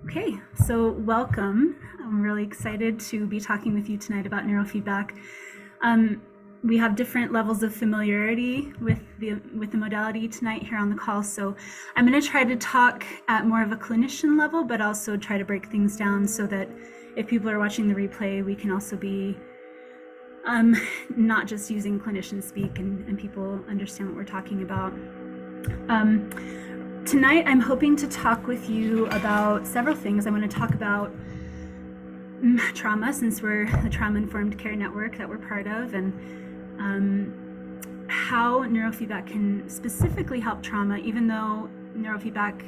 Okay, so welcome. I'm really excited to be talking with you tonight about neurofeedback. We have different levels of familiarity with the modality tonight here on the call, so I'm going to try to talk at more of a clinician level, but also try to break things down so that if people are watching the replay, we can also be not just using clinician speak and people understand what we're talking about. Tonight, I'm hoping to talk with you about several things. I want to talk about trauma, since we're the trauma-informed care network that we're part of, and how neurofeedback can specifically help trauma, even though neurofeedback,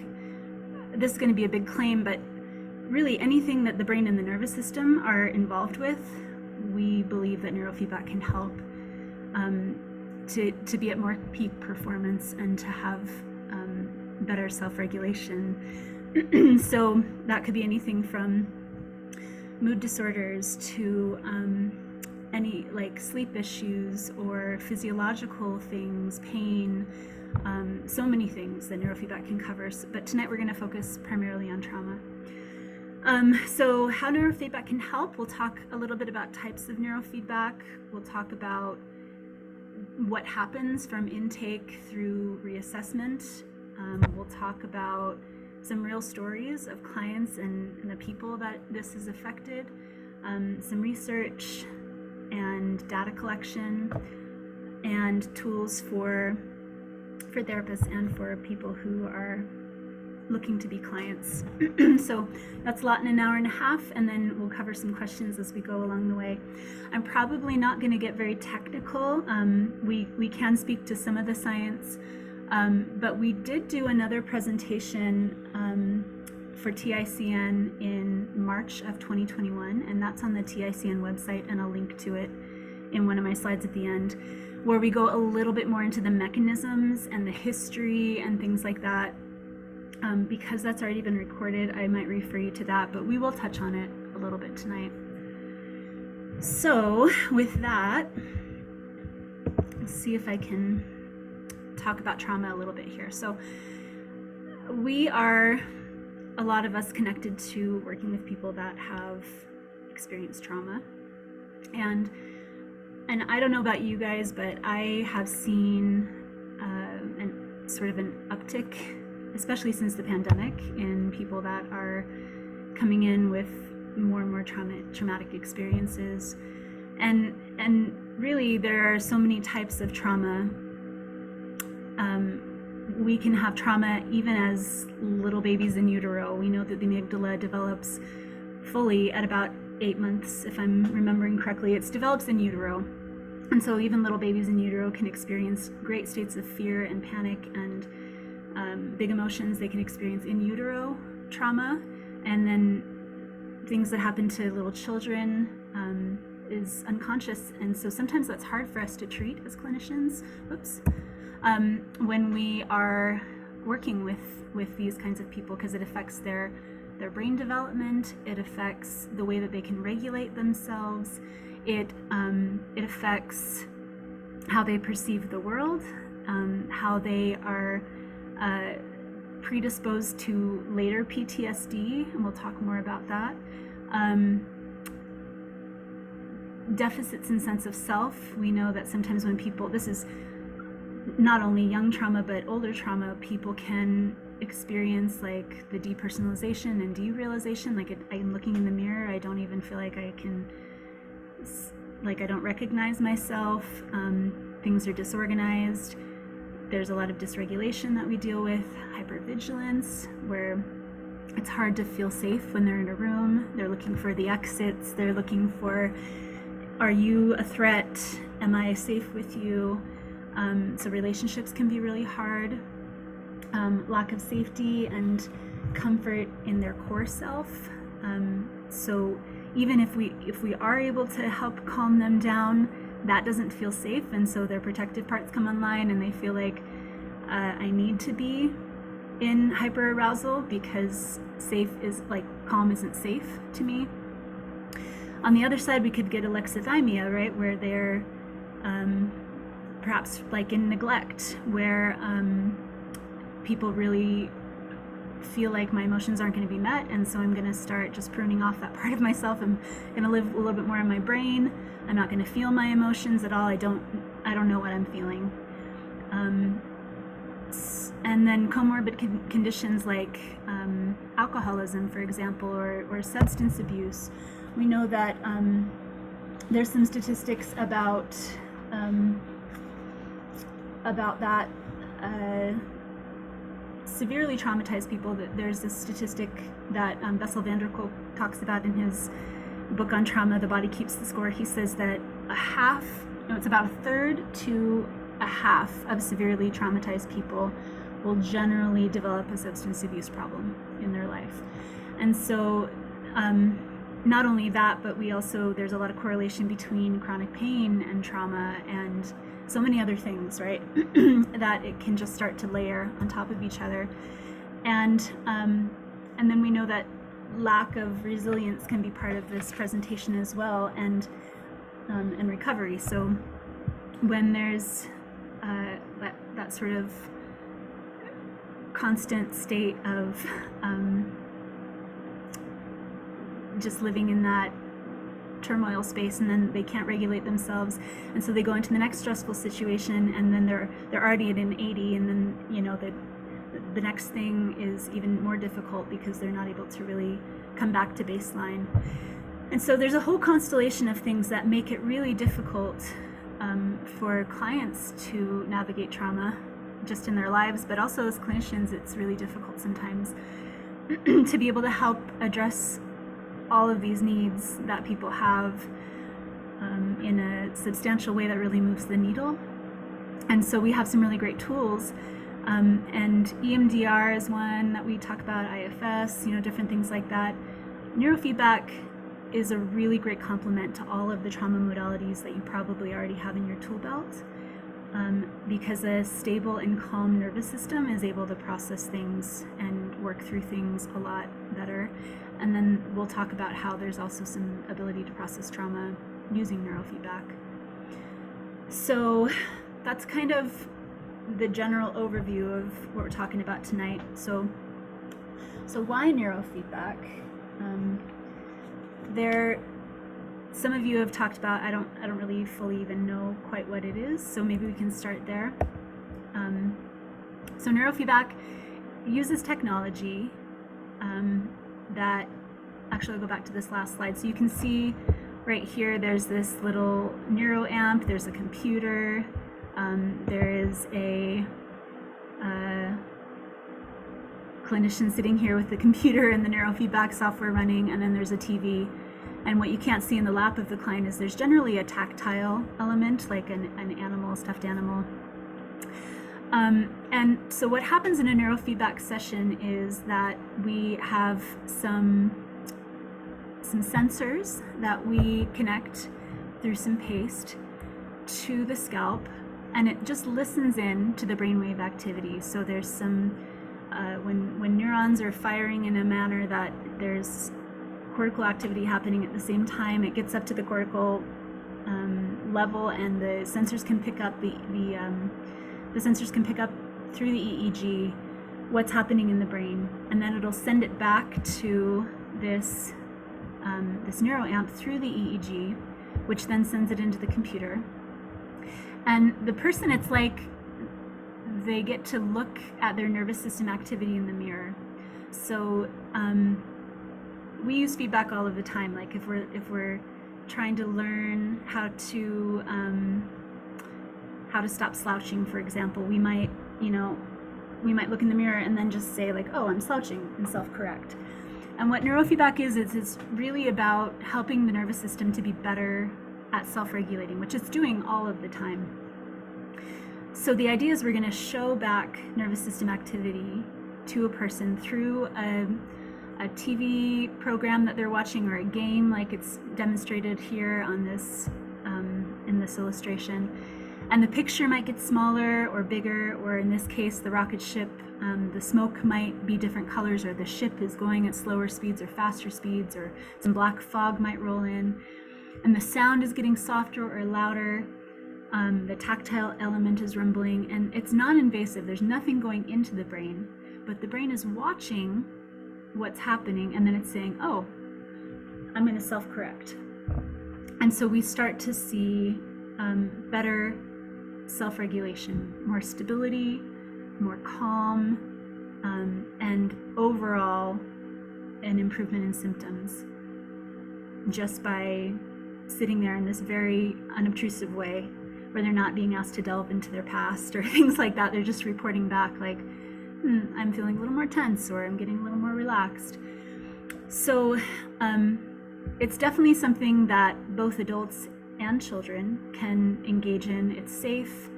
this is going to be a big claim, but really anything that the brain and the nervous system are involved with, we believe that neurofeedback can help to be at more peak performance and to have better self-regulation. So that could be anything from mood disorders to any like sleep issues or physiological things, pain, so many things that neurofeedback can cover. But tonight we're going to focus primarily on trauma. So how neurofeedback can help, we'll talk a little bit about types of neurofeedback. We'll talk about what happens from intake through reassessment. We'll talk about some real stories of clients and the people that this has affected, some research and data collection, and tools for therapists and for people who are looking to be clients. So that's a lot in an hour and a half, and then we'll cover some questions as we go along the way. I'm probably not going to get very technical. We can speak to some of the science, but we did do another presentation for TICN in March of 2021, and that's on the TICN website, and I'll link to it in one of my slides at the end, where we go a little bit more into the mechanisms and the history and things like that. Because that's already been recorded, I might refer you to that, but we will touch on it a little bit tonight. So with that, let's see if I can talk about trauma a little bit here. So we are, a lot of us, connected to working with people that have experienced trauma. And I don't know about you guys, but I have seen an uptick, especially since the pandemic, in people that are coming in with more and more traumatic experiences. And really there are so many types of trauma. We can have trauma even as little babies in utero. We know that the amygdala develops fully at about 8 months, if I'm remembering correctly. It develops in utero. And so even little babies in utero can experience great states of fear and panic and big emotions. They can experience in utero trauma, and then things that happen to little children is unconscious, and so sometimes that's hard for us to treat as clinicians. When we are working with these kinds of people, because it affects their brain development, it affects the way that they can regulate themselves, it affects how they perceive the world, how they are predisposed to later PTSD, and we'll talk more about that. Deficits in sense of self. We know that sometimes when people, this is not only young trauma, but older trauma, people can experience like the depersonalization and derealization. Like I'm looking in the mirror, I don't even feel like I can, like I don't recognize myself. Things are disorganized. There's a lot of dysregulation that we deal with, hypervigilance, where it's hard to feel safe when they're in a room. They're looking for the exits. They're looking for, are you a threat? Am I safe with you? So relationships can be really hard. Lack of safety and comfort in their core self. So even if we are able to help calm them down, that doesn't feel safe, and so their protective parts come online, and they feel like I need to be in hyperarousal because safe is like calm isn't safe to me. On the other side, we could get alexithymia, right, where they're perhaps like in neglect, where people really feel like my emotions aren't going to be met, and so I'm going to start just pruning off that part of myself. I'm going to live a little bit more in my brain. I'm not going to feel my emotions at all. I don't know what I'm feeling. And then comorbid conditions like alcoholism, for example, or substance abuse. We know that there's some statistics about that. Severely traumatized people, that there's a statistic that Bessel van der Kolk talks about in his book on trauma, The Body Keeps the Score. He says that it's about a third to a half of severely traumatized people will generally develop a substance abuse problem in their life. And so not only that, but there's a lot of correlation between chronic pain and trauma and so many other things, right? That it can just start to layer on top of each other. And then we know that lack of resilience can be part of this presentation as well, and recovery. So when there's that sort of constant state of just living in that turmoil space, and then they can't regulate themselves, and so they go into the next stressful situation, and then they're already at an 80, and then the next thing is even more difficult because they're not able to really come back to baseline. And so there's a whole constellation of things that make it really difficult for clients to navigate trauma just in their lives, but also as clinicians it's really difficult sometimes to be able to help address all of these needs that people have in a substantial way that really moves the needle. And so we have some really great tools, and EMDR is one that we talk about, IFS, different things like that. Neurofeedback is a really great complement to all of the trauma modalities that you probably already have in your tool belt, because a stable and calm nervous system is able to process things and work through things a lot better. And then we'll talk about how there's also some ability to process trauma using neurofeedback. So that's kind of the general overview of what we're talking about tonight. So why neurofeedback? Some of you have talked about, I don't really fully even know quite what it is, so maybe we can start there. So neurofeedback uses technology that, actually I'll go back to this last slide. So you can see right here, there's this little neuro amp, there's a computer, there is a clinician sitting here with the computer and the neurofeedback software running, and then there's a TV. And what you can't see in the lap of the client is there's generally a tactile element, like an animal, stuffed animal. And so what happens in a neurofeedback session is that we have some sensors that we connect through some paste to the scalp, and it just listens in to the brainwave activity. So there's some, when neurons are firing in a manner that there's cortical activity happening at the same time, it gets up to the cortical level, and the sensors can pick up the sensors can pick up through the EEG what's happening in the brain, and then it'll send it back to this neuroamp through the EEG, which then sends it into the computer. And the person, it's like they get to look at their nervous system activity in the mirror. So we use feedback all of the time. Like if we're trying to learn how to stop slouching, for example, we might look in the mirror and then just say like, oh, I'm slouching, and self-correct. And what neurofeedback is it's really about helping the nervous system to be better at self-regulating, which it's doing all of the time. So the idea is we're going to show back nervous system activity to a person through a TV program that they're watching, or a game like it's demonstrated here on this in this illustration. And the picture might get smaller or bigger, or in this case, the rocket ship, the smoke might be different colors, or the ship is going at slower speeds or faster speeds, or some black fog might roll in. And the sound is getting softer or louder. The tactile element is rumbling, and it's non-invasive. There's nothing going into the brain, but the brain is watching what's happening, and then it's saying, oh, I'm going to self-correct. And so we start to see better self-regulation, more stability, more calm, and overall an improvement in symptoms just by sitting there in this very unobtrusive way, where they're not being asked to delve into their past or things like that. They're just reporting back like, I'm feeling a little more tense, or I'm getting a little more relaxed. So it's definitely something that both adults and children can engage in. It's safe,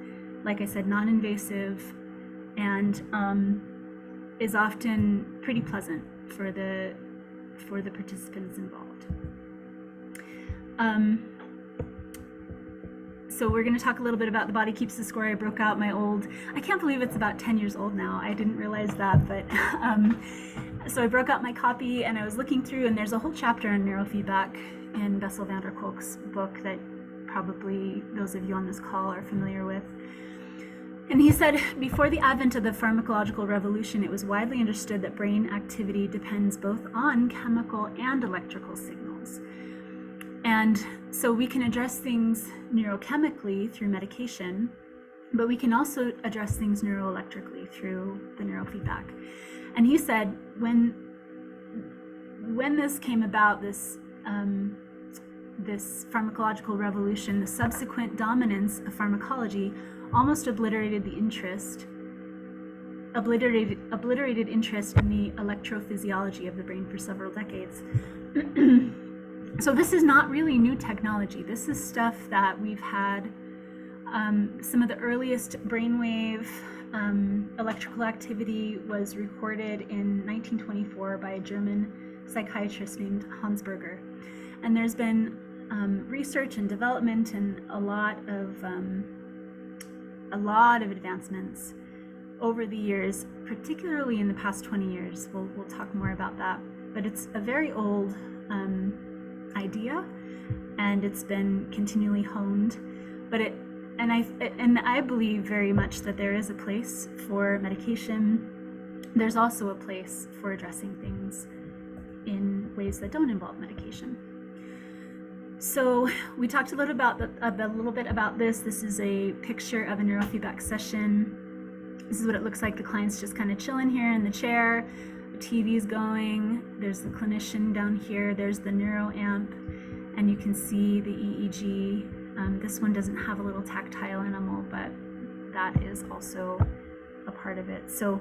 like I said, non-invasive, and is often pretty pleasant for the participants involved. So we're going to talk a little bit about The Body Keeps the Score. I broke out my old, I can't believe it's about 10 years old now. I didn't realize that, but so I broke out my copy and I was looking through, and there's a whole chapter on neurofeedback in Bessel van der Kolk's book that probably those of you on this call are familiar with. And he said, before the advent of the pharmacological revolution, it was widely understood that brain activity depends both on chemical and electrical signals. And so we can address things neurochemically through medication, but we can also address things neuroelectrically through the neurofeedback. And he said, when this came about, this pharmacological revolution, the subsequent dominance of pharmacology almost obliterated interest in the electrophysiology of the brain for several decades. So this is not really new technology. This is stuff that we've had. Some of the earliest brainwave electrical activity was recorded in 1924 by a German psychiatrist named Hans Berger. And there's been research and development and a lot of advancements over the years, particularly in the past 20 years. We'll talk more about that. But it's a very old idea, and it's been continually honed. But I believe very much that there is a place for medication. There's also a place for addressing things in ways that don't involve medication. So we talked a little bit about this. This is a picture of a neurofeedback session. This is what it looks like. The client's just kind of chilling here in the chair. The TV's going. There's the clinician down here. There's the neuroamp, and you can see the EEG. This one doesn't have a little tactile animal, but that is also a part of it. So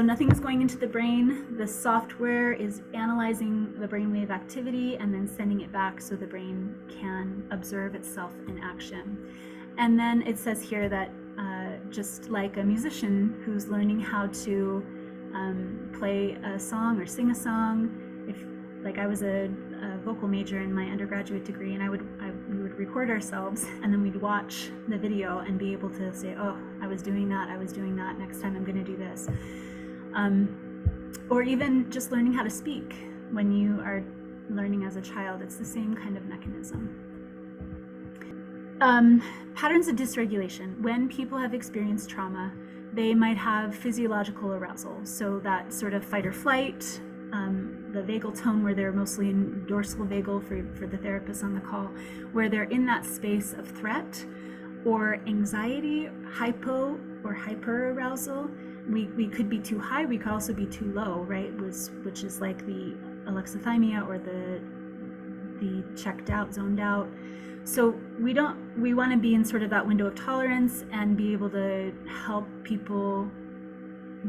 nothing is going into the brain. The software is analyzing the brainwave activity and then sending it back so the brain can observe itself in action. And then it says here that just like a musician who's learning how to play a song or sing a song, like I was a vocal major in my undergraduate degree, and we would record ourselves, and then we'd watch the video and be able to say, oh, I was doing that, next time I'm going to do this. Or even just learning how to speak when you are learning as a child. It's the same kind of mechanism. Patterns of dysregulation. When people have experienced trauma, they might have physiological arousal. So that sort of fight or flight, the vagal tone where they're mostly in dorsal vagal for the therapists on the call, where they're in that space of threat, or anxiety, hypo or hyper arousal. We could be too high, we could also be too low, right? Which is like the alexithymia or the checked out, zoned out. So we want to be in sort of that window of tolerance and be able to help people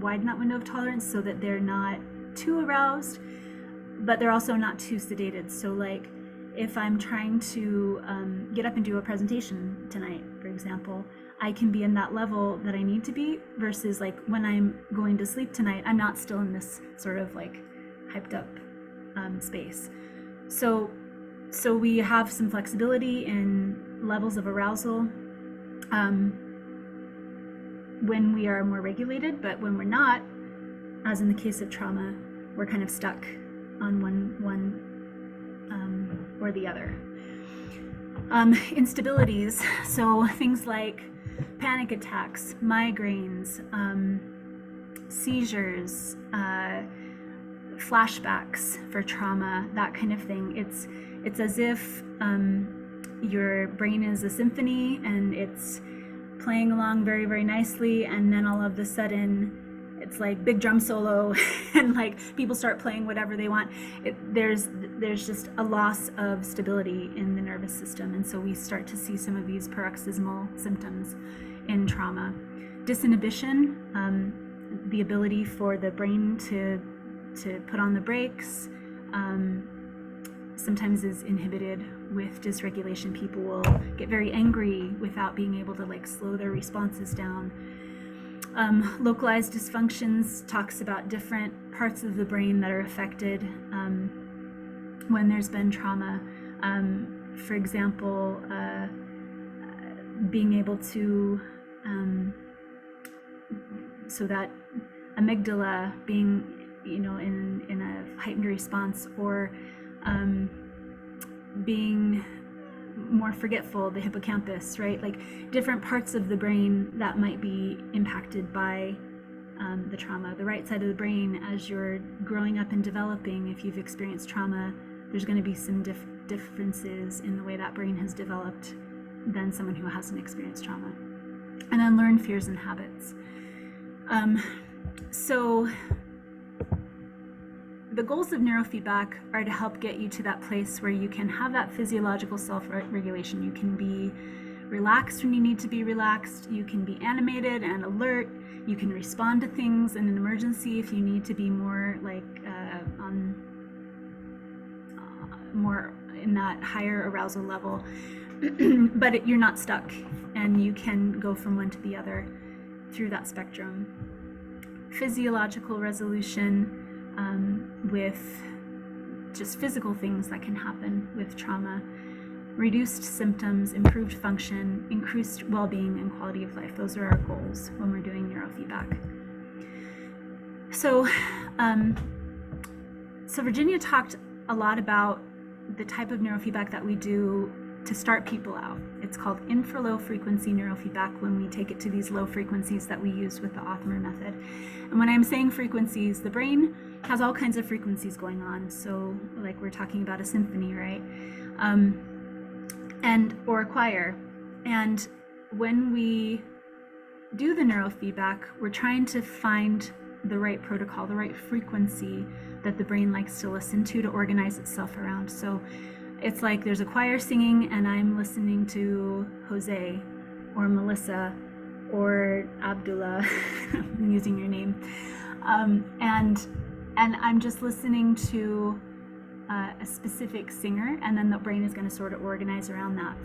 widen that window of tolerance so that they're not too aroused, but they're also not too sedated. So like if I'm trying to get up and do a presentation tonight, for example, I can be in that level that I need to be, versus like when I'm going to sleep tonight, I'm not still in this sort of like hyped up space. So we have some flexibility in levels of arousal when we are more regulated, but when we're not, as in the case of trauma, we're kind of stuck on one or the other. Instabilities, so things like panic attacks, migraines, seizures, flashbacks for trauma, that kind of thing. It's as if your brain is a symphony and it's playing along very, very nicely, and then all of a sudden it's like big drum solo and like people start playing whatever they want. There's just a loss of stability in the nervous system, and so we start to see some of these paroxysmal symptoms in trauma. Disinhibition, the ability for the brain to put on the brakes, sometimes is inhibited with dysregulation. People will get very angry without being able to like slow their responses down. Localized dysfunctions talks about different parts of the brain that are affected when there's been trauma. For example, being able to, so that amygdala being, in a heightened response, or being more forgetful, the hippocampus, right? Like different parts of the brain that might be impacted by the trauma. The right side of the brain, as you're growing up and developing, if you've experienced trauma, there's going to be some differences in the way that brain has developed than someone who hasn't experienced trauma. And then learned fears and habits. So the goals of neurofeedback are to help get you to that place where you can have that physiological self-regulation. You can be relaxed when you need to be relaxed. You can be animated and alert. You can respond to things in an emergency if you need to be more like more in that higher arousal level. But you're not stuck, and you can go from one to the other through that spectrum. Physiological resolution, with just physical things that can happen with trauma. Reduced symptoms, improved function, increased well-being and quality of life. Those are our goals when we're doing neurofeedback. So Virginia talked a lot about the type of neurofeedback that we do to start people out. It's called infra-low frequency neurofeedback when we take it to these low frequencies that we use with the Othmer method. And when I'm saying frequencies, the brain has all kinds of frequencies going on. So like we're talking about a symphony, right? Or a choir. And when we do the neurofeedback, we're trying to find the right protocol, the right frequency that the brain likes to listen to organize itself around. So it's like there's a choir singing and I'm listening to Jose or Melissa or Abdullah, I'm using your name, and I'm just listening to a specific singer, and then the brain is going to sort of organize around that.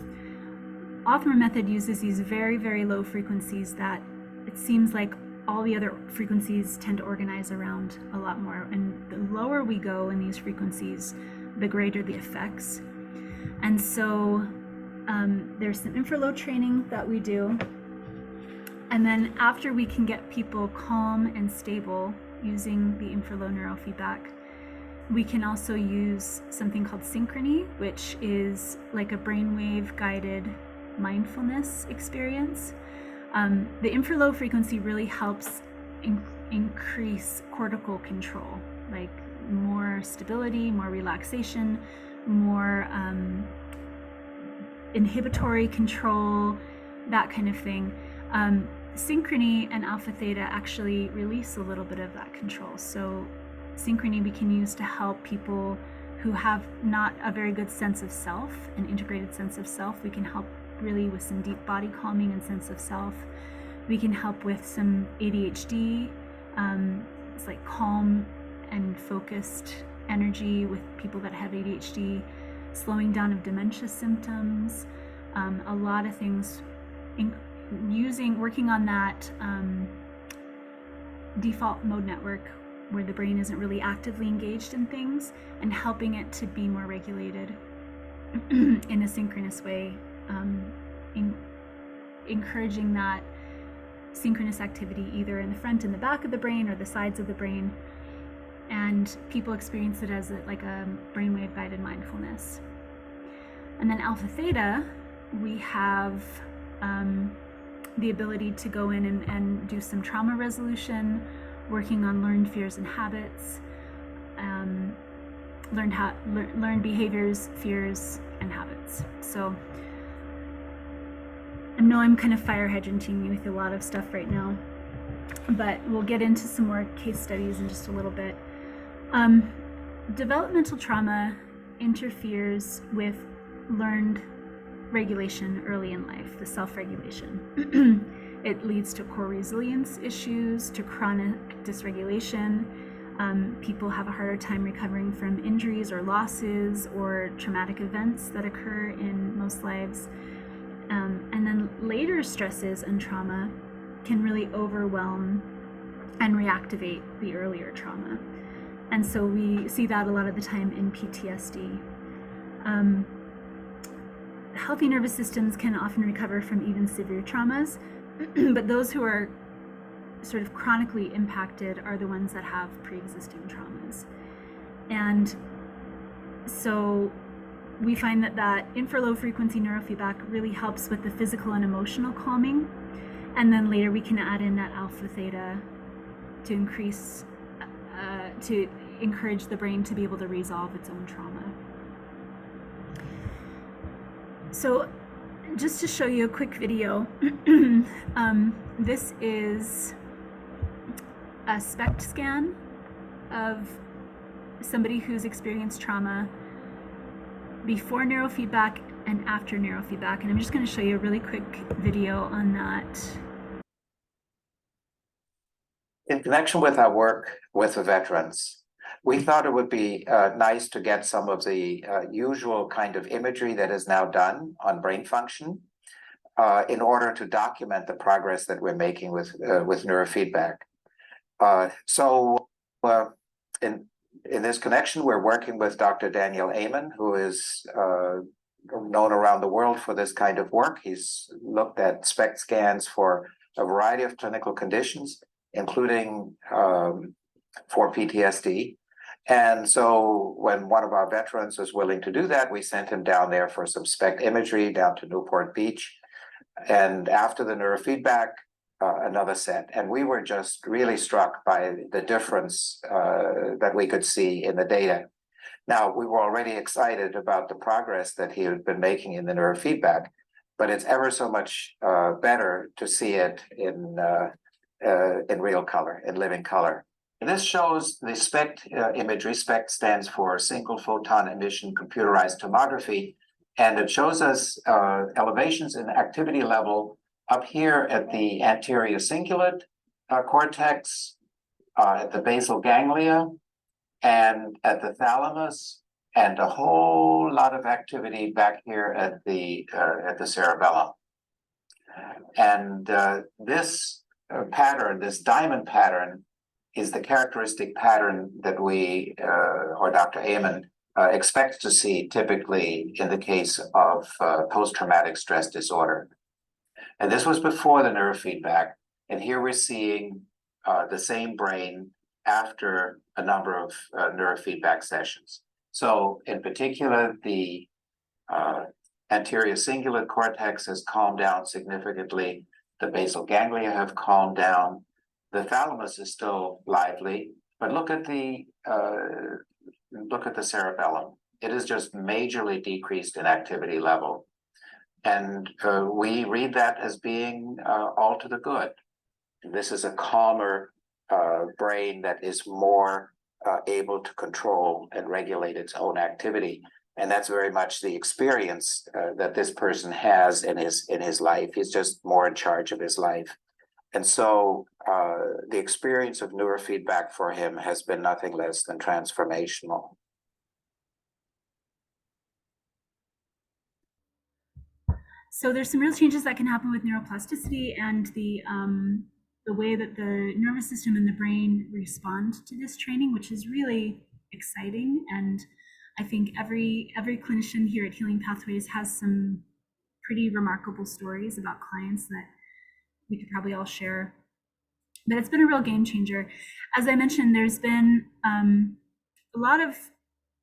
Othmer method uses these very, very low frequencies that it seems like all the other frequencies tend to organize around a lot more. And the lower we go in these frequencies, the greater the effects. And so there's some infra-low training that we do. And then after we can get people calm and stable using the infra-low neurofeedback, we can also use something called synchrony, which is like a brainwave guided mindfulness experience. The infra-low frequency really helps increase cortical control, like more stability, more relaxation, more inhibitory control, that kind of thing. Synchrony and alpha theta actually release a little bit of that control. So synchrony we can use to help people who have not a very good sense of self, an integrated sense of self. We can help really with some deep body calming and sense of self. We can help with some ADHD. It's like calm and focused energy with people that have ADHD, slowing down of dementia symptoms, a lot of things, working on that default mode network where the brain isn't really actively engaged in things, and helping it to be more regulated in a synchronous way, encouraging that synchronous activity either in the front and the back of the brain or the sides of the brain, and people experience it as like a brainwave guided mindfulness. And then alpha theta, we have the ability to go in and do some trauma resolution, working on learned fears and habits, learned behaviors, fears, and habits. So I know I'm kind of fire hydranting with a lot of stuff right now, but we'll get into some more case studies in just a little bit. Developmental trauma interferes with learned regulation early in life, the self-regulation. It leads to core resilience issues, to chronic dysregulation. People have a harder time recovering from injuries or losses or traumatic events that occur in most lives. And then later stresses and trauma can really overwhelm and reactivate the earlier trauma. And so we see that a lot of the time in PTSD. Healthy nervous systems can often recover from even severe traumas, but those who are sort of chronically impacted are the ones that have pre-existing traumas. And so we find that infra-low frequency neurofeedback really helps with the physical and emotional calming. And then later we can add in that alpha theta to encourage the brain to be able to resolve its own trauma. So just to show you a quick video, this is a SPECT scan of somebody who's experienced trauma before neurofeedback and after neurofeedback. And I'm just going to show you a really quick video on that. In connection with our work with the veterans, we thought it would be nice to get some of the usual kind of imagery that is now done on brain function in order to document the progress that we're making with neurofeedback. In this connection, we're working with Dr. Daniel Amen, who is known around the world for this kind of work. He's looked at SPECT scans for a variety of clinical conditions, including for PTSD. And so when one of our veterans was willing to do that, we sent him down there for some SPECT imagery down to Newport Beach. And after the neurofeedback, another set. And we were just really struck by the difference that we could see in the data. Now, we were already excited about the progress that he had been making in the neurofeedback, but it's ever so much better to see it in real color, in living color. And this shows the SPECT imagery. SPECT stands for single photon emission computerized tomography, and it shows us elevations in activity level up here at the anterior cingulate cortex, at the basal ganglia, and at the thalamus, and a whole lot of activity back here at the cerebellum. And this pattern, this diamond pattern, is the characteristic pattern that we, or Dr. Amen, expects to see typically in the case of post-traumatic stress disorder. And this was before the neurofeedback. And here we're seeing the same brain after a number of neurofeedback sessions. So in particular, the anterior cingulate cortex has calmed down significantly. The basal ganglia have calmed down. The thalamus is still lively, but look at the cerebellum. It is just majorly decreased in activity level. And we read that as being all to the good. This is a calmer brain that is more able to control and regulate its own activity. And that's very much the experience that this person has in his life. He's just more in charge of his life. And so the experience of neurofeedback for him has been nothing less than transformational. So there's some real changes that can happen with neuroplasticity and the way that the nervous system and the brain respond to this training, which is really exciting. And I think every clinician here at Healing Pathways has some pretty remarkable stories about clients that we could probably all share. But it's been a real game changer. As I mentioned, there's been a lot of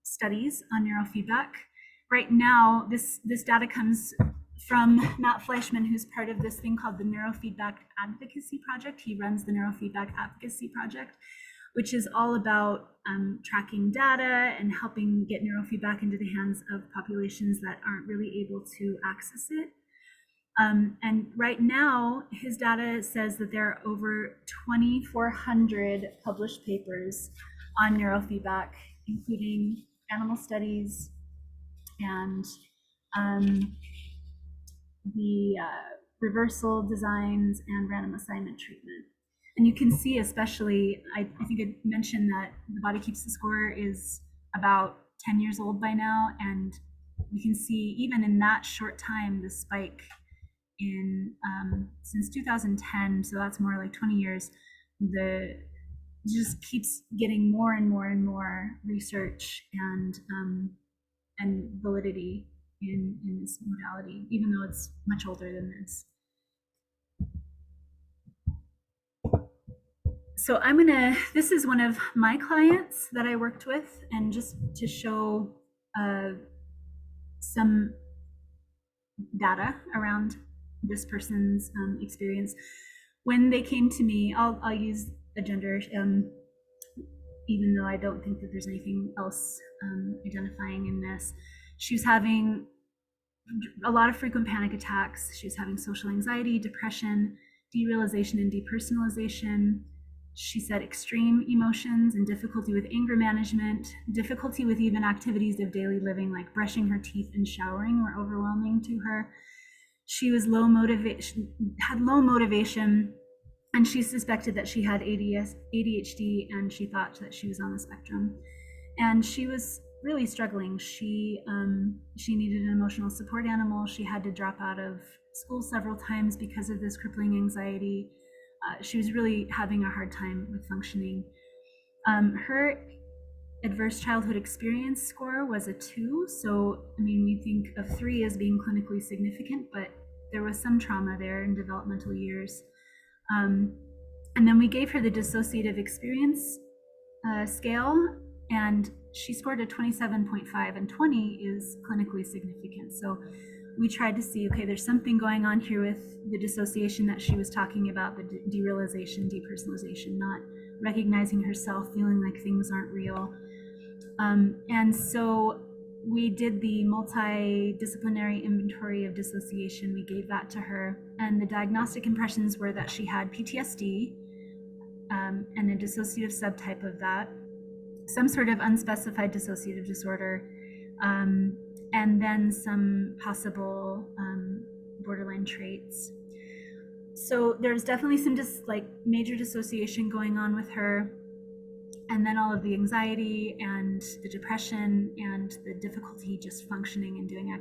studies on neurofeedback. Right now, this data comes from Matt Fleischman, who's part of this thing called the Neurofeedback Advocacy Project. He runs the Neurofeedback Advocacy Project, which is all about tracking data and helping get neurofeedback into the hands of populations that aren't really able to access it. And right now, his data says that there are over 2,400 published papers on neurofeedback, including animal studies and the reversal designs and random assignment treatment. And you can see, especially, I think I mentioned that the Body Keeps the Score is about 10 years old by now, and we can see even in that short time the spike in since 2010, so that's more like 20 years, the just keeps getting more and more and more research and validity in this modality, even though it's much older than this. So this is one of my clients that I worked with, and just to show some data around this person's experience. When they came to me, I'll use a gender, even though I don't think that there's anything else identifying in this. She was having a lot of frequent panic attacks. She was having social anxiety, depression, derealization and depersonalization. She said extreme emotions and difficulty with anger management, difficulty with even activities of daily living like brushing her teeth and showering were overwhelming to her. She was had low motivation, and she suspected that she had ADHD, and she thought that she was on the spectrum. And she was really struggling. She needed an emotional support animal. She had to drop out of school several times because of this crippling anxiety. She was really having a hard time with functioning. Her adverse childhood experience score was a 2. So, I mean, we think of 3 as being clinically significant, but there was some trauma there in developmental years. And then we gave her the dissociative experience scale, and she scored a 27.5, and 20 is clinically significant. So we tried to see, okay, there's something going on here with the dissociation that she was talking about, the derealization, depersonalization, not recognizing herself, feeling like things aren't real. And so we did the multidisciplinary inventory of dissociation. We gave that to her, and the diagnostic impressions were that she had PTSD and a dissociative subtype of that, some sort of unspecified dissociative disorder, and then some possible borderline traits. So there's definitely some major dissociation going on with her, and then all of the anxiety and the depression and the difficulty just functioning and doing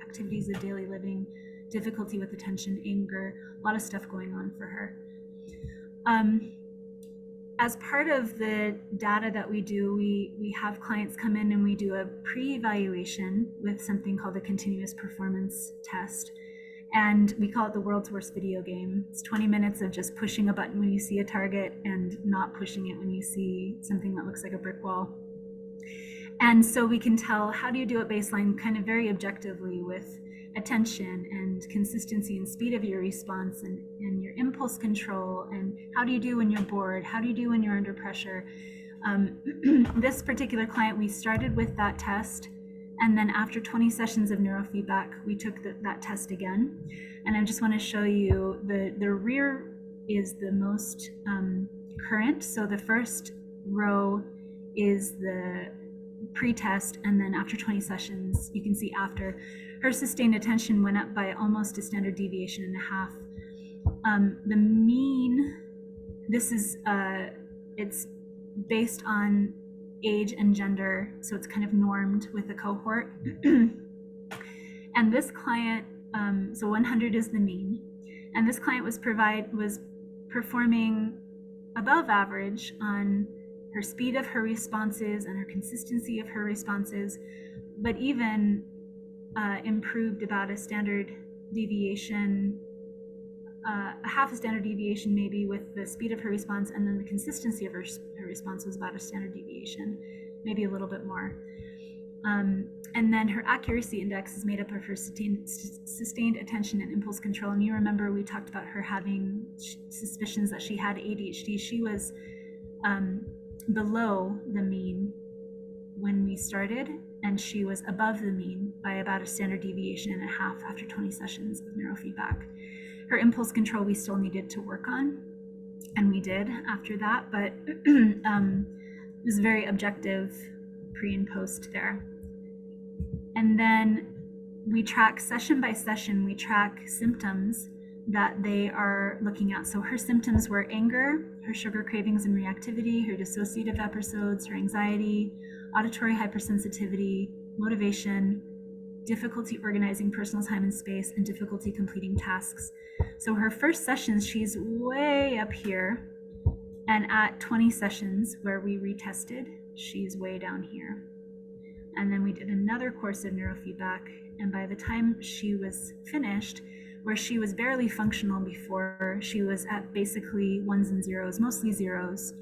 activities of daily living, difficulty with attention, anger, a lot of stuff going on for her. As part of the data that we do, we have clients come in and we do a pre-evaluation with something called a continuous performance test. And we call it the world's worst video game. It's 20 minutes of just pushing a button when you see a target and not pushing it when you see something that looks like a brick wall. And so we can tell, how do you do at baseline, kind of very objectively, with attention and consistency and speed of your response and your impulse control, and how do you do when you're bored, how do you do when you're under pressure. This particular client, we started with that test, and then after 20 sessions of neurofeedback, we took that test again. And I just want to show you the rear is the most current. So the first row is the pre-test, and then after 20 sessions, you can see after, her sustained attention went up by almost a standard deviation and a half. The mean, this is, it's based on age and gender, so it's kind of normed with the cohort. And this client, so 100 is the mean, and this client was performing above average on her speed of her responses and her consistency of her responses, but even improved about a standard deviation, a half a standard deviation maybe, with the speed of her response, and then the consistency of her response was about a standard deviation, maybe a little bit more. And then her accuracy index is made up of her sustained attention and impulse control. And you remember we talked about her having suspicions that she had ADHD. She was below the mean when we started, and she was above the mean by about a standard deviation and a half after 20 sessions of neurofeedback. Her impulse control we still needed to work on, and we did after that, but it was very objective pre and post there. And then we track session by session, we track symptoms that they are looking at. So her symptoms were anger, her sugar cravings and reactivity, her dissociative episodes, her anxiety, auditory hypersensitivity, motivation, difficulty organizing personal time and space, and difficulty completing tasks. So her first sessions, she's way up here. And at 20 sessions where we retested, she's way down here. And then we did another course of neurofeedback. And by the time she was finished, where she was barely functional before, she was at basically ones and zeros, mostly zeros,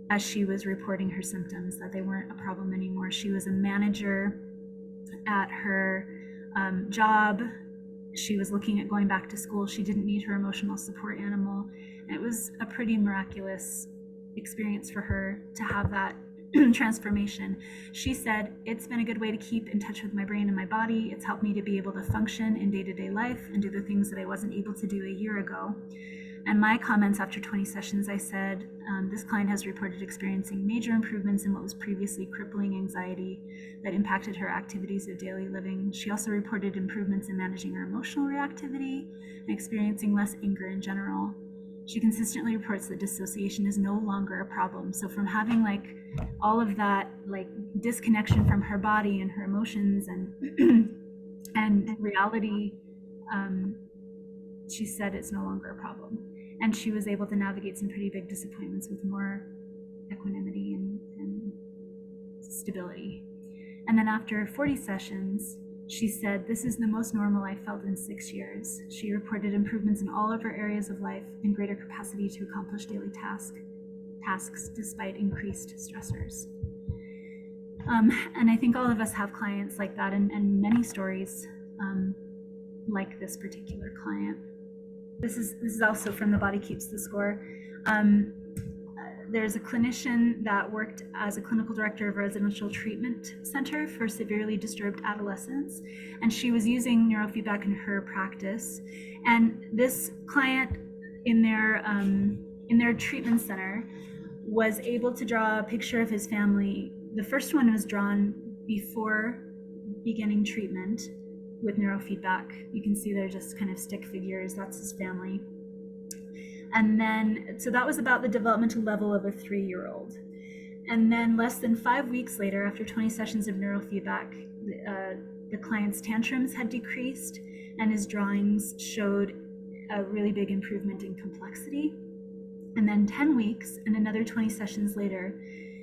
as she was reporting her symptoms, that they weren't a problem anymore. She was a manager at her job. She was looking at going back to school. She didn't need her emotional support animal. And it was a pretty miraculous experience for her to have that transformation. She said, it's been a good way to keep in touch with my brain and my body. It's helped me to be able to function in day-to-day life and do the things that I wasn't able to do a year ago. And my comments after 20 sessions, I said, this client has reported experiencing major improvements in what was previously crippling anxiety that impacted her activities of daily living. She also reported improvements in managing her emotional reactivity and experiencing less anger in general. She consistently reports that dissociation is no longer a problem. So from having like all of that like disconnection from her body and her emotions and reality, she said it's no longer a problem. And she was able to navigate some pretty big disappointments with more equanimity and stability. And then after 40 sessions, she said, this is the most normal I felt in 6 years. She reported improvements in all of her areas of life and greater capacity to accomplish daily tasks despite increased stressors. And I think all of us have clients like that, and many stories like this particular client. This is also from The Body Keeps the Score. There's a clinician that worked as a clinical director of a residential treatment center for severely disturbed adolescents, and she was using neurofeedback in her practice. And this client in their treatment center was able to draw a picture of his family. The first one was drawn before beginning treatment with neurofeedback. You can see they're just kind of stick figures. That's his family. And then, so that was about the developmental level of a 3-year-old. And then less than 5 weeks later, after 20 sessions of neurofeedback, the client's tantrums had decreased and his drawings showed a really big improvement in complexity. And then 10 weeks and another 20 sessions later,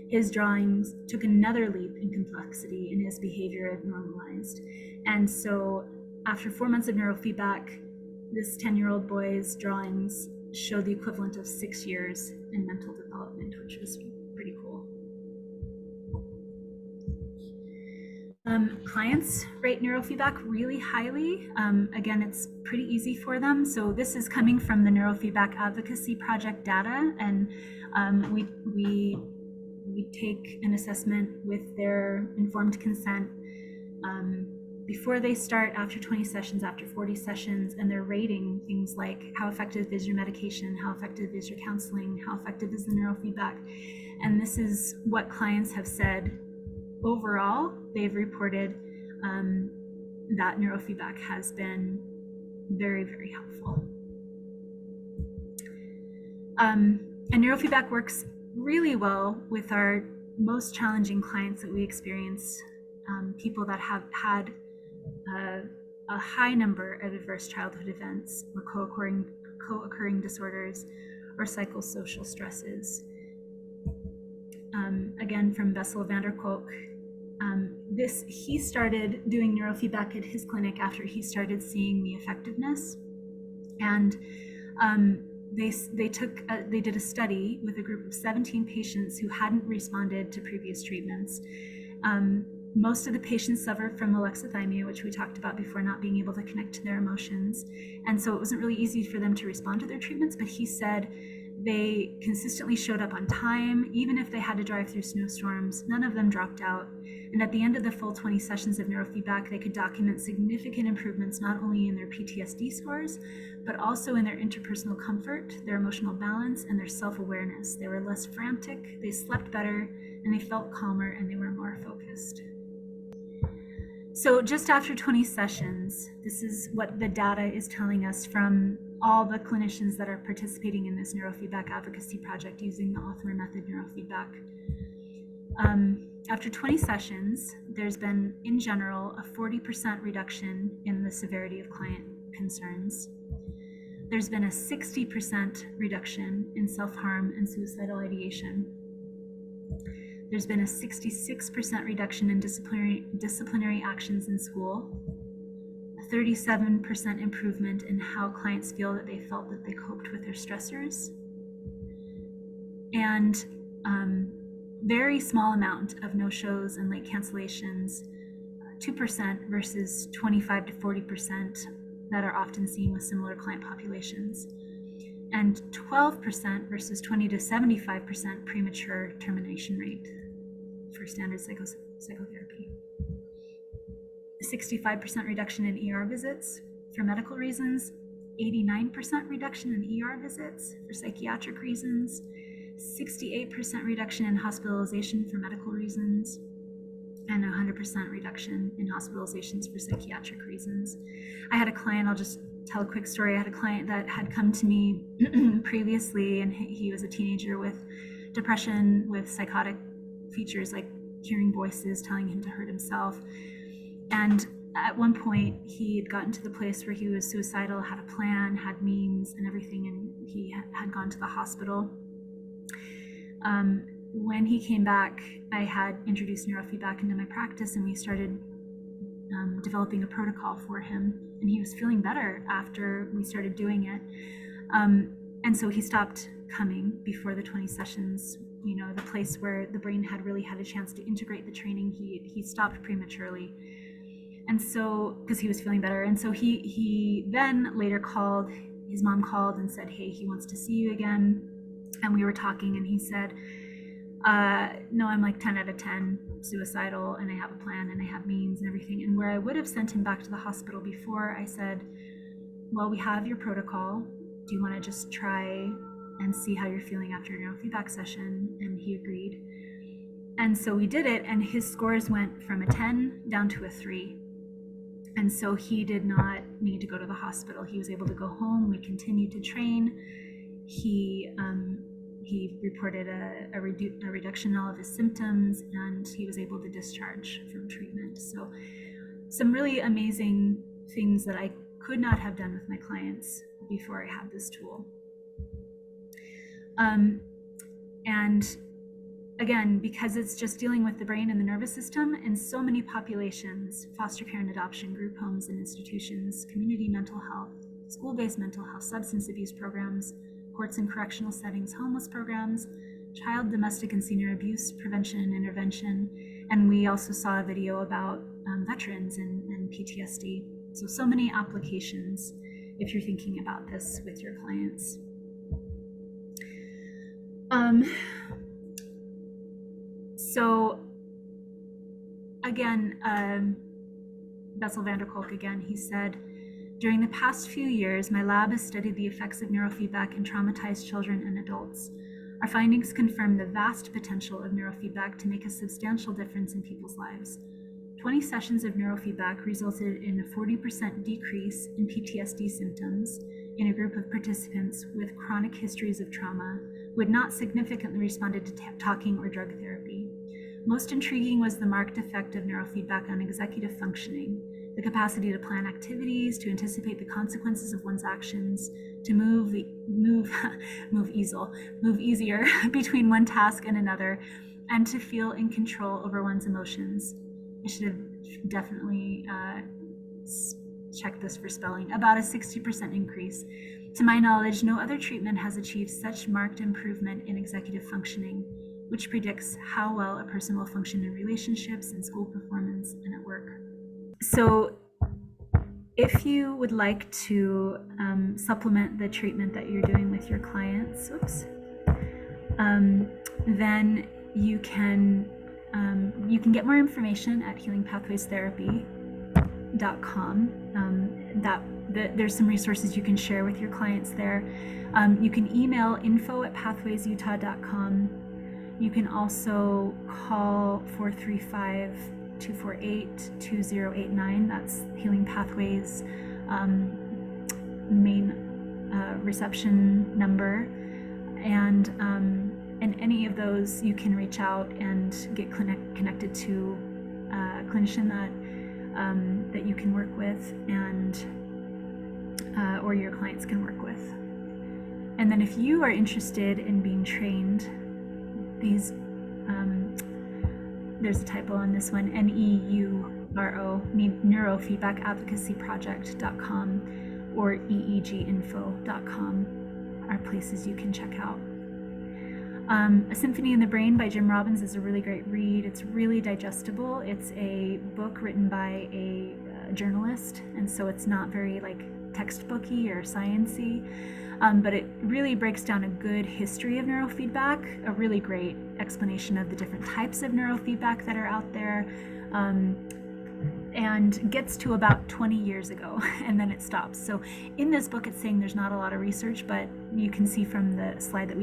his drawings took another leap in complexity and his behavior had normalized. And so after 4 months of neurofeedback, this 10-year-old boy's drawings showed the equivalent of 6 years in mental development, which was pretty cool. Clients rate neurofeedback really highly. Again, it's pretty easy for them. So this is coming from the Neurofeedback Advocacy Project data, and we take an assessment with their informed consent before they start, after 20 sessions, after 40 sessions, and they're rating things like how effective is your medication, how effective is your counseling, how effective is the neurofeedback. And this is what clients have said. Overall, they've reported that neurofeedback has been very, very helpful. And neurofeedback works really well with our most challenging clients that we experience, people that have had a high number of adverse childhood events or co-occurring disorders or psychosocial stresses. Again, from Bessel van der Kolk, he started doing neurofeedback at his clinic after he started seeing the effectiveness, and they did a study with a group of 17 patients who hadn't responded to previous treatments. Most of the patients suffered from alexithymia, which we talked about before, not being able to connect to their emotions. And so it wasn't really easy for them to respond to their treatments, but he said they consistently showed up on time, even if they had to drive through snowstorms. None of them dropped out. And at the end of the full 20 sessions of neurofeedback, they could document significant improvements, not only in their PTSD scores, but also in their interpersonal comfort, their emotional balance, and their self-awareness. They were less frantic, they slept better, and they felt calmer, and they were more focused. So just after 20 sessions, this is what the data is telling us from all the clinicians that are participating in this neurofeedback advocacy project using the Othmer Method Neurofeedback. After 20 sessions, there's been, in general, a 40% reduction in the severity of client concerns. There's been a 60% reduction in self-harm and suicidal ideation. There's been a 66% reduction in disciplinary actions in school, a 37% improvement in how clients feel that they felt that they coped with their stressors, and very small amount of no-shows and late cancellations, 2% versus 25 to 40% that are often seen with similar client populations, and 12% versus 20 to 75% premature termination rate for standard psychotherapy. 65% reduction in ER visits for medical reasons, 89% reduction in ER visits for psychiatric reasons, 68% reduction in hospitalization for medical reasons, and 100% reduction in hospitalizations for psychiatric reasons. I had a client, I'll just tell a quick story. I had a client that had come to me previously, and he was a teenager with depression, with psychotic features like hearing voices telling him to hurt himself. And at one point, he had gotten to the place where he was suicidal, had a plan, had means and everything, and he had gone to the hospital. When he came back, I had introduced neurofeedback into my practice, and we started developing a protocol for him, and he was feeling better after we started doing it. And so he stopped coming before the 20 sessions, the place where the brain had really had a chance to integrate the training. He stopped prematurely. And so, because he was feeling better. And so he then later called, his mom called and said, hey, he wants to see you again. And we were talking, and he said, no, I'm like 10 out of 10 suicidal, and I have a plan, and I have means and everything. And where I would have sent him back to the hospital before, I said, well, we have your protocol. Do you want to just try and see how you're feeling after your neurofeedback session? And he agreed. And so we did it, and his scores went from a 10 down to a 3. And so he did not need to go to the hospital. He was able to go home. We continued to train. He reported a reduction in all of his symptoms, and he was able to discharge from treatment. So some really amazing things that I could not have done with my clients before I had this tool. And again, because it's just dealing with the brain and the nervous system, in so many populations, foster care and adoption, group homes and institutions, community mental health, school-based mental health, substance abuse programs, courts and correctional settings, homeless programs, child, domestic, and senior abuse prevention and intervention. And we also saw a video about veterans and PTSD. So many applications if you're thinking about this with your clients. So again, Bessel van der Kolk again, he said, during the past few years, my lab has studied the effects of neurofeedback in traumatized children and adults. Our findings confirm the vast potential of neurofeedback to make a substantial difference in people's lives. 20 sessions of neurofeedback resulted in a 40% decrease in PTSD symptoms in a group of participants with chronic histories of trauma who had not significantly responded to talking or drug therapy. Most intriguing was the marked effect of neurofeedback on executive functioning, the capacity to plan activities, to anticipate the consequences of one's actions, to move easier between one task and another, and to feel in control over one's emotions. I should have definitely checked this for spelling. About a 60% increase. To my knowledge, no other treatment has achieved such marked improvement in executive functioning. which predicts how well a person will function in relationships, in school performance, and at work. So if you would like to supplement the treatment that you're doing with your clients, then you can get more information at healingpathwaystherapy.com. There's some resources you can share with your clients there. You can email info@pathwaysutah.com. You can also call 435-248-2089. That's Healing Pathways main reception number. And any of those, you can reach out and get connected to a clinician that you can work with, and or your clients can work with. And then if you are interested in being trained, these there's a typo on this one, NEURO, neurofeedback advocacy project.com or eeginfo.com are places you can check out. A Symphony in the Brain by Jim Robbins is a really great read. It's really digestible. It's a book written by a journalist, and so it's not very like textbooky or sciencey, but it really breaks down a good history of neurofeedback, a really great explanation of the different types of neurofeedback that are out there, and gets to about 20 years ago, and then it stops. So in this book, it's saying there's not a lot of research, but you can see from the slide that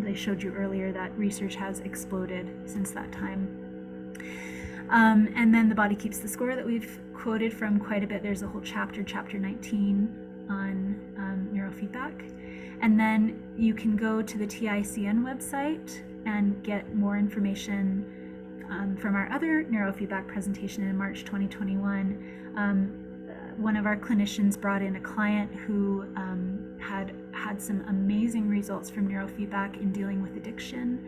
I showed you earlier, that research has exploded since that time. And then The Body Keeps the Score that we've quoted from quite a bit. There's a whole chapter 19 on neurofeedback. And then you can go to the TICN website and get more information from our other neurofeedback presentation in March 2021. One of our clinicians brought in a client who had some amazing results from neurofeedback in dealing with addiction.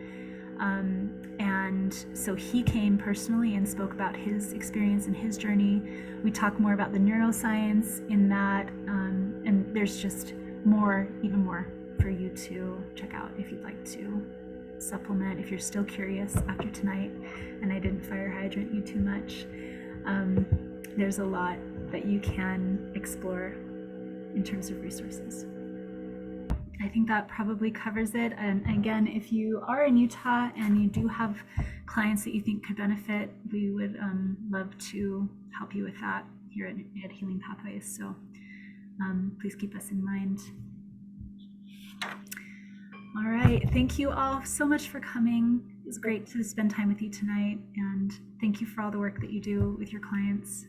And so he came personally and spoke about his experience and his journey. We talk more about the neuroscience in that, and there's just even more for you to check out if you'd like to supplement, if you're still curious after tonight and I didn't fire hydrant you too much. There's a lot that you can explore in terms of resources. I think that probably covers it. And again, if you are in Utah and you do have clients that you think could benefit, we would love to help you with that here at Healing Pathways. So please keep us in mind. All right, thank you all so much for coming. It was great to spend time with you tonight, and thank you for all the work that you do with your clients.